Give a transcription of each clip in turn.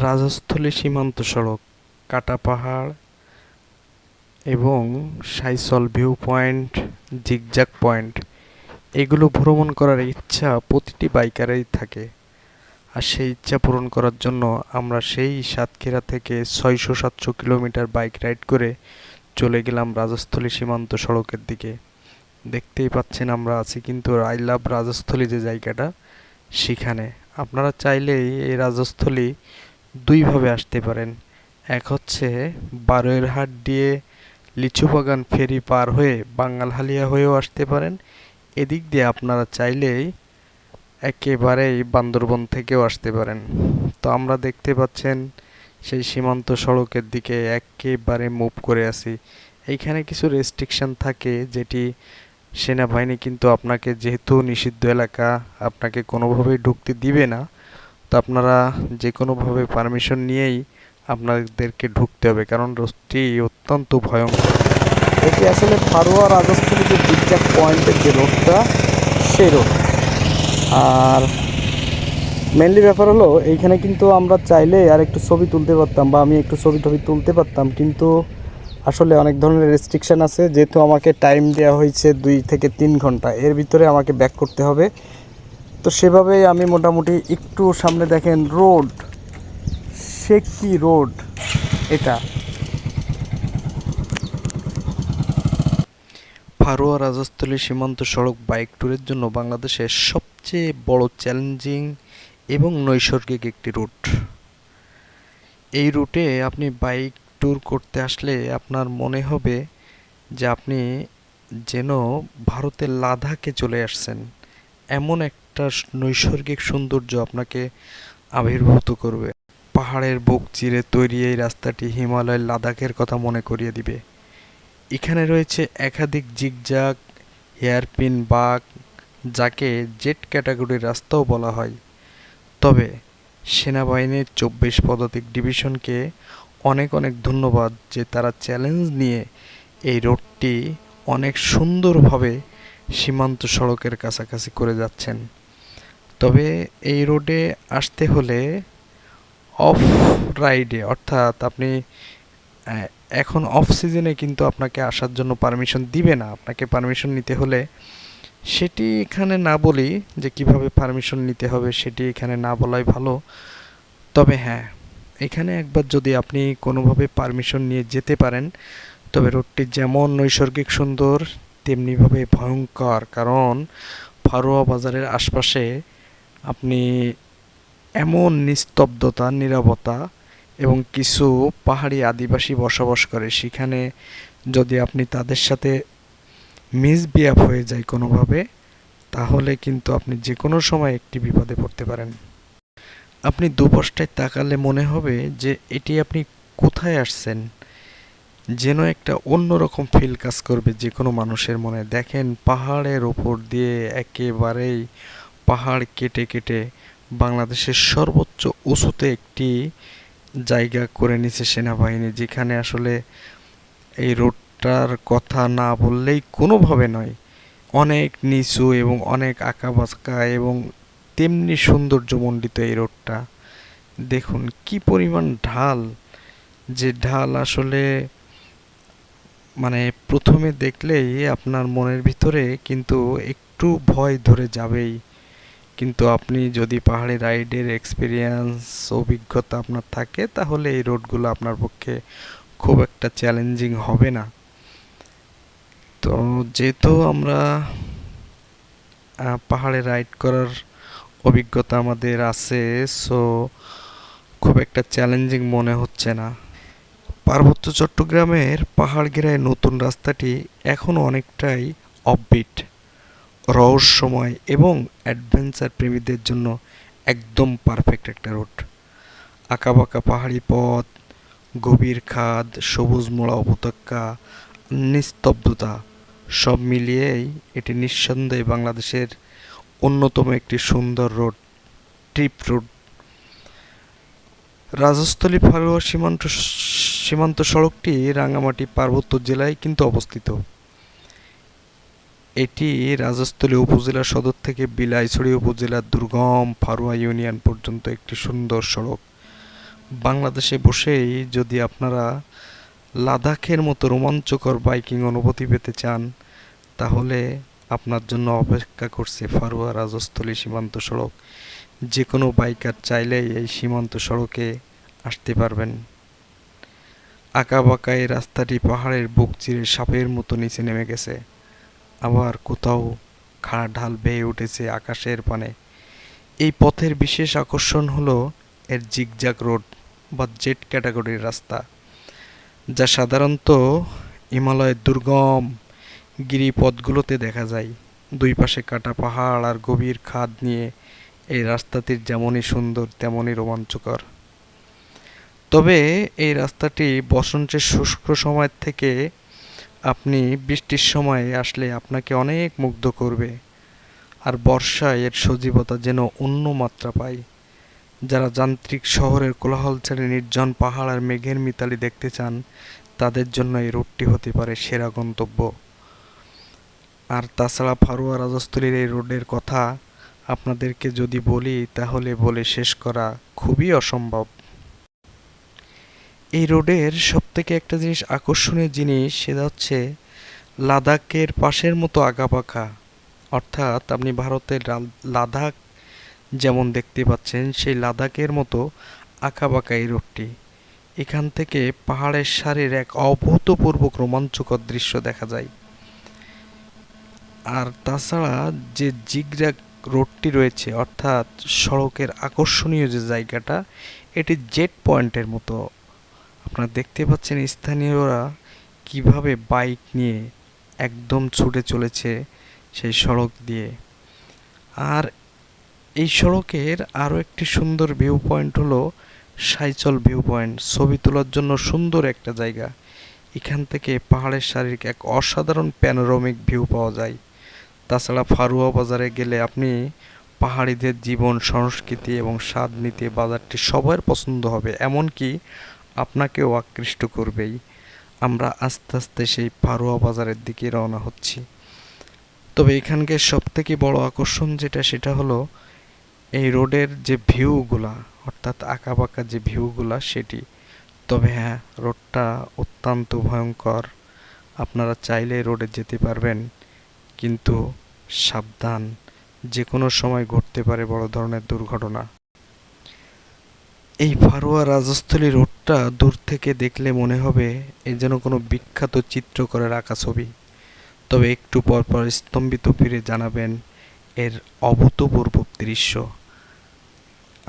রাজস্থলী সীমান্ত সড়ক, কাটা পাহাড় এবং সাইসল ভিউ পয়েন্ট, জিগজ্যাগ পয়েন্ট, এগুলো ভ্রমণ করার ইচ্ছা প্রতিটি বাইকারেই থাকে। আর সেই ইচ্ছা পূরণ করার জন্য আমরা সেই সাতক্ষীরা থেকে 600-700 কিলোমিটার বাইক রাইড করে চলে গেলাম রাজস্থলী সীমান্ত সড়কের দিকে। দেখতেই পাচ্ছেন আমরা আছি কিন্তু আই লাভ রাজস্থলী যে জায়গাটা, সেখানে আপনারা চাইলেই এই রাজস্থলী দুইভাবে আসতে পারেন। এক হচ্ছে বারোয়েরহাট দিয়ে লিচুবাগান ফেরি পার হয়ে বাঙ্গালহালিয়া হয়েও আসতে পারেন। এদিক দিয়ে আপনারা চাইলেই একেবারেই বান্দরবন থেকেও আসতে পারেন। তো আমরা দেখতে পাচ্ছেন সেই সীমান্ত সড়কের দিকে একেবারে মুভ করে আছি। এইখানে কিছু রেস্ট্রিকশন থাকে, যেটি সেনাবাহিনী কিন্তু আপনাকে, যেহেতু নিষিদ্ধ এলাকা, আপনাকে কোনোভাবেই ঢুকতে দিবে না। তো আপনারা যে কোনোভাবে পারমিশন নিয়েই আপনাদেরকে ঢুকতে হবে, কারণ রোডটি অত্যন্ত ভয়ঙ্কর। এটি আসলে ফারুয়া রাজস্থলী যে জিগজ্যাগ পয়েন্টের যে রোডটা, সেই রোড। আর মেনলি ব্যাপার হলো এইখানে কিন্তু আমরা চাইলে আর একটু ছবি তুলতে পারতাম, বা আমি একটু ছবি টবি তুলতে পারতাম, কিন্তু আসলে অনেক ধরনের রেস্ট্রিকশান আছে। যেহেতু আমাকে টাইম দেওয়া হয়েছে 2 থেকে 3 ঘন্টা, এর ভিতরে আমাকে ব্যাক করতে হবে। তো সেভাবেই আমি মোটামুটি একটু সামনে দেখেন রোড, সে কি রোড এটা। ফারুয়া রাজস্থলী সীমান্ত সড়ক বাইক ট্যুরের জন্য বাংলাদেশের সবচেয়ে বড় চ্যালেঞ্জিং এবং নৈসর্গিক একটি রুট। এই রুটে আপনি বাইক ট্যুর করতে আসলে আপনার মনে হবে যে আপনি যেন ভারতের লাদাখে চলে আসছেন। এমন একটা নৈসর্গিক সৌন্দর্য আপনাকে আবির্ভূত করবে। পাহাড়ের বুক চিরে তৈরি এই রাস্তাটি হিমালয়ের লাদাখের কথা মনে করিয়ে দিবে। এখানে রয়েছে একাধিক জিগজ্যাগ, হেয়ারপিন বাঁক, যাকে জেট ক্যাটাগরির রাস্তাও বলা হয়। তবে সেনাবাহিনীর 24 পদাতিক ডিভিশনকে অনেক অনেক ধন্যবাদ যে তারা চ্যালেঞ্জ নিয়ে এই রোডটি অনেক সুন্দরভাবে সীমান্ত সড়কের কাছাকাছি করে যাচ্ছেন। তবে এই রোডে আসতে হলে অফ রাইডে, অর্থাৎ আপনি আহ, এখন অফ সিজনে কিন্তু আপনাকে আসার জন্য পারমিশন দিবে না। আপনাকে পারমিশন নিতে হলে, সেটি এখানে না বলি যে কিভাবে পারমিশন নিতে হবে, সেটি এখানে না বলাই ভালো। তবে হ্যাঁ, এখানে একবার যদি আপনি কোনোভাবে পারমিশন নিয়ে যেতে পারেন, তবে রোডটি যেমন নৈসর্গিক সুন্দর তেমনিভাবে ভয়ঙ্কর। কারণ ফারুয়া বাজারের আশপাশে আপনি এমন নিস্তব্ধতা, নীরবতা এবং কিছু পাহাড়ি আদিবাসী বসবাস করে, সেখানে যদি আপনি তাদের সাথে মিসবিহেভ হয়ে যায় কোনোভাবে, তাহলে কিন্তু আপনি যে কোনো সময় একটি বিপদে পড়তে পারেন। আপনি দুপাশটায় তাকালে মনে হবে যে এটি আপনি কোথায় আসছেন, যেন একটা অন্যরকম ফিল কাজ করবে যে কোনো মানুষের মনে। দেখেন পাহাড়ের ওপর দিয়ে একেবারেই পাহাড় কেটে কেটে বাংলাদেশের সর্বোচ্চ উঁচুতে একটি জায়গা করে নিছে সেনাবাহিনী, যেখানে আসলে এই রোডটার কথা না বললেই কোনোভাবে নয়। অনেক নিচু এবং অনেক আঁকাবাঁকা এবং তেমনি সৌন্দর্যমণ্ডিত এই রোডটা। দেখুন কি পরিমাণ ঢাল, যে ঢাল আসলে মানে প্রথমে দেখলেই আপনার মনের ভিতরে কিন্তু একটু ভয় ধরে যাবেই। কিন্তু আপনি যদি পাহাড়ি রাইডের এক্সপিরিয়েন্স, অভিজ্ঞতা আপনার থাকে, তাহলে এই রোডগুলো আপনার পক্ষে খুব একটা চ্যালেঞ্জিং হবে না। তো যেহেতু আমরা পাহাড়ে রাইড করার অভিজ্ঞতা আমাদের আছে, সো খুব একটা চ্যালেঞ্জিং মনে হচ্ছে না। পার্বত্য চট্টগ্রামের পাহাড় ঘেরায় নতুন রাস্তাটি এখনও অনেকটাই অফবিট, রহস্যময় এবং অ্যাডভেঞ্চার প্রেমীদের জন্য একদম পারফেক্ট একটা রুট। আঁকাবাঁকা পাহাড়ি পথ, গভীর খাদ, সবুজ মোড়া উপত্যকা, নিস্তব্ধতা, সব মিলিয়েই এটি নিঃসন্দেহে বাংলাদেশের অন্যতম একটি সুন্দর road trip route. Rajasthali Farua সীমান্ত সড়কটি রাঙামাটি পার্বত্য জেলায় কিন্তু অবস্থিত। এটি রাজস্থলী উপজেলা সদর থেকে বিলাইছড়ি উপজেলার দুর্গম ফারুয়া ইউনিয়ন পর্যন্ত একটি সুন্দর সড়ক। বাংলাদেশে বসেই যদি আপনারা লাদাখের মতো রোমাঞ্চকর বাইকিং অনুভূতি পেতে চান, তাহলে আপনার জন্য অপেক্ষা করছে ফারুয়া রাজস্থলী সীমান্ত সড়ক। যে কোনো বাইকার চাইলেই এই সীমান্ত সড়কে আসতে পারবেন। আঁকাবাঁকা এই রাস্তাটি পাহাড়ের বুক চিরে সাপের মতো নিচে নেমে গেছে, আবার কোথাও খাড়া ঢাল বেয়ে উঠেছে আকাশের পানে। এই পথের বিশেষ আকর্ষণ হলো এর জিগজ্যাগ রোড বা জেড ক্যাটাগরির রাস্তা, যা সাধারণত হিমালয়ের দুর্গম গিরিপথগুলোতে দেখা যায়। দুই পাশে কাটা পাহাড় আর গভীর খাদ নিয়ে এই রাস্তাটির যেমনই সুন্দর তেমনই রোমাঞ্চকর। তবে এই রাস্তাটি বসন্তের শুষ্ক সময় থেকে আপনি বৃষ্টির সময়ে আসলে আপনাকে অনেক মুগ্ধ করবে, আর বর্ষায় এর সজীবতা যেন অন্য মাত্রা পায়। যারা যান্ত্রিক শহরের কোলাহল ছেড়ে নির্জন পাহাড় আর মেঘের মিতালি দেখতে চান, তাদের জন্য এই রোডটি হতে পারে সেরা গন্তব্য। আর তাছাড়া ফারুয়া রাজস্থলীর এই রোডের কথা আপনাদেরকে যদি বলি, তাহলে বলে শেষ করা খুবই অসম্ভব। এই রোডের সবথেকে একটা জিনিস, আকর্ষণীয় জিনিস, সেটা হচ্ছে লাদাখের পাশের মতো আঁকাবাঁকা। অর্থাৎ আপনি ভারতের লাদাখ যেমন দেখতে পাচ্ছেন, সেই লাদাখের মতো আঁকাবাঁকা এই রোডটি। এখান থেকে পাহাড়ের সারির এক অভূতপূর্ব রোমাঞ্চকর দৃশ্য দেখা যায়। আর তাছাড়া যে জিগজ্যাগ রোডটি রয়েছে, অর্থাৎ সড়কের আকর্ষণীয় যে জায়গাটা, এটি জেট পয়েন্টের মতো। আপনারা দেখতে পাচ্ছেন স্থানীয়রা কিভাবে বাইক নিয়ে একদম ছুটে চলেছে সেই সড়ক দিয়ে। আর এই সড়কের আরও একটি সুন্দর ভিউ পয়েন্ট হলো সাইচল ভিউ পয়েন্ট। ছবি তোলার জন্য সুন্দর একটা জায়গা। এখান থেকে পাহাড়ের সারির এক অসাধারণ প্যানোরামিক ভিউ পাওয়া যায়। তাছাড়া ফারুয়া বাজারে গেলে আপনি পাহাড়িদের জীবন, সংস্কৃতি এবং স্বাদ নিতে বাজারটি সবার পছন্দ হবে, এমনকি আপনাকেও আকৃষ্ট করবেই। আমরা আস্তে আস্তে সেই ফারুয়া বাজারের দিকে রওনা হচ্ছি। তবে এখানকার সবথেকে বড় আকর্ষণ যেটা, সেটা হলো এই রোডের যে ভিউগুলা, অর্থাৎ আঁকাবাঁকা যে ভিউগুলা সেটি। তবে হ্যাঁ, রোডটা অত্যন্ত ভয়ঙ্কর। আপনারা চাইলে রোডে যেতে পারবেন, কিন্তু সাবধান, যে কোনো সময় ঘটতে পারে বড় ধরনের দুর্ঘটনা। এই ফারুয়া রাজস্থলী রোডটা দূর থেকে দেখলে মনে হবে এই যেন কোনো বিখ্যাত চিত্রকরের আঁকা ছবি। তবে একটু পর পর স্তম্ভিত ফিরে জানাবেন এর অভূতপূর্ব দৃশ্য।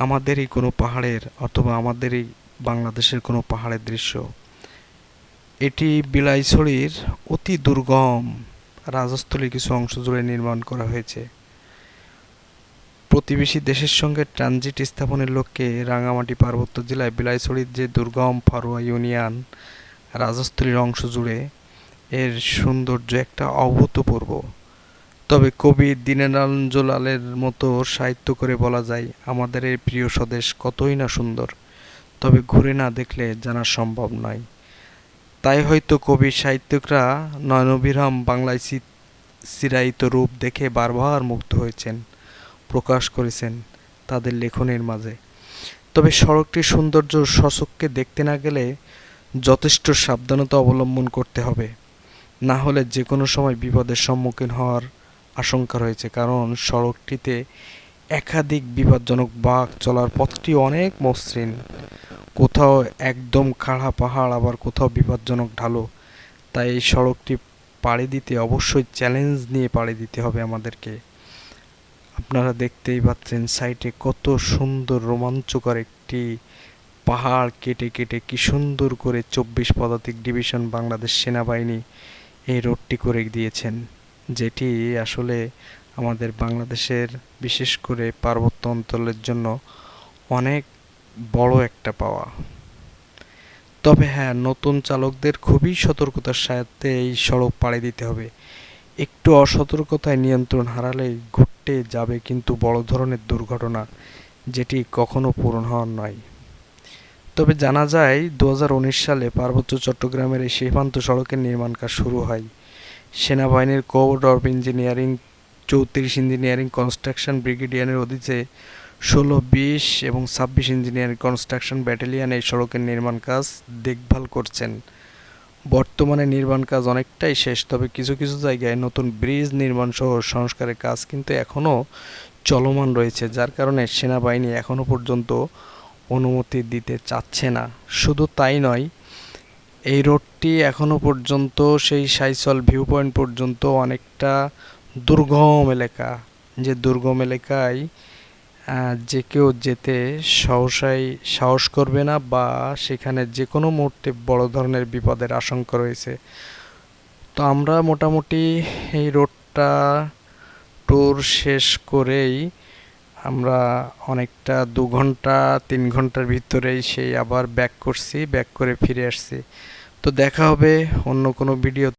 আমাদেরই কোনো পাহাড়ের, অথবা আমাদেরই বাংলাদেশের কোনো পাহাড়ের দৃশ্য। এটি বিলাইছড়ির অতি দুর্গম রাজস্থলীর কিছু অংশ জুড়ে নির্মাণ করা হয়েছে। প্রতিবেশী দেশের সঙ্গে ট্রানজিট স্থাপনের লক্ষ্যে রাঙামাটি পার্বত্য জেলায় বিলাইছড়ির যে দুর্গম ফারুয়া ইউনিয়ন রাজস্থলীর অংশ জুড়ে, এর সৌন্দর্য একটা অভূতপূর্ব। তবে কবি দীনেন্দ্রলালের মতো সাহিত্য করে বলা যায়, আমাদের এই প্রিয় স্বদেশ কতই না সুন্দর, তবে ঘুরে না দেখলে জানা সম্ভব নয়। তাই হয়তো কবি সাহিত্যিকরা নয়নবিরাম বাংলায় চিরায়িত রূপ দেখে বারবার মুগ্ধ হয়েছেন, প্রকাশ করেছেন তাদের লেখনের মাঝে। তবে সড়কটির সৌন্দর্য স্বচক্ষে দেখতে না গেলে যথেষ্ট সাবধানতা অবলম্বন করতে হবে, না হলে যে কোনো সময় বিপদের সম্মুখীন হওয়ার আশঙ্কা রয়েছে। কারণ সড়কটিতে একাধিক বিপজ্জনক বাঁক, চলার পথটি অনেক মসৃণ, কোথাও একদম খাড়া পাহাড়, আবার কোথাও বিপজ্জনক ঢালু। তাই এই সড়কটি পাড়ি দিতে অবশ্যই চ্যালেঞ্জ নিয়ে পাড়ি দিতে হবে আমাদেরকে। আপনারা দেখতেই পাচ্ছেন সাইডে কত সুন্দর রোমাঞ্চকর একটি পাহাড় কেটে কেটে কি সুন্দর করে 24 পদাতিক ডিভিশন বাংলাদেশ সেনাবাহিনী এই রোডটি করে দিয়েছেন, যেটি আসলে আমাদের বাংলাদেশের, বিশেষ করে পার্বত্য অঞ্চলের জন্য অনেক বড় একটা পাওয়া। তবে হ্যাঁ, নতুন চালকদের খুবই সতর্কতার সাথে এই সড়ক পাড়ি দিতে হবে। একটু অসতর্কতায় নিয়ন্ত্রণ হারালেই ঘটে যাবে কিন্তু বড় ধরনের দুর্ঘটনা, যেটি কখনো পূরণ হওয়ার নয়। তবে জানা যায় 2019 সালে পার্বত্য চট্টগ্রামের এই সীমান্ত সড়কের নির্মাণ কাজ শুরু হয়। সেনাবাহিনীর code of engineering 34 engineering construction ব্রিগেডিয়ারের অধীনে 16, 20 এবং 26 ইঞ্জিনিয়ারিং কনস্ট্রাকশন ব্যাটালিয়ন এই সড়কের নির্মাণ কাজ দেখভাল করছেন। বর্তমানে নির্মাণ কাজ অনেকটাই শেষ, তবে কিছু কিছু জায়গায় নতুন ব্রিজ নির্মাণ সহ সংস্কারের কাজ কিন্তু এখনও চলমান রয়েছে, যার কারণে সেনাবাহিনী এখনও পর্যন্ত অনুমতি দিতে চাচ্ছে না। শুধু তাই নয়, এই রোডটি এখনও পর্যন্ত সেই সাইচল ভিউ পয়েন্ট পর্যন্ত অনেকটা দুর্গম এলাকা, যে দুর্গম এলাকায় যে কেউ যেতে সহসাই সাহস করবে না, বা সেখানে যে কোনো মুহূর্তে বড় ধরনের বিপদের আশঙ্কা রয়েছে। তো আমরা মোটামুটি এই রোডটা ট্যুর শেষ করেই আমরা অনেকটা 2 ঘন্টা 3 ঘন্টার ভিতরেই সেই আবার ব্যাক করে ফিরে আসছি। তো দেখা হবে অন্য কোনো ভিডিও।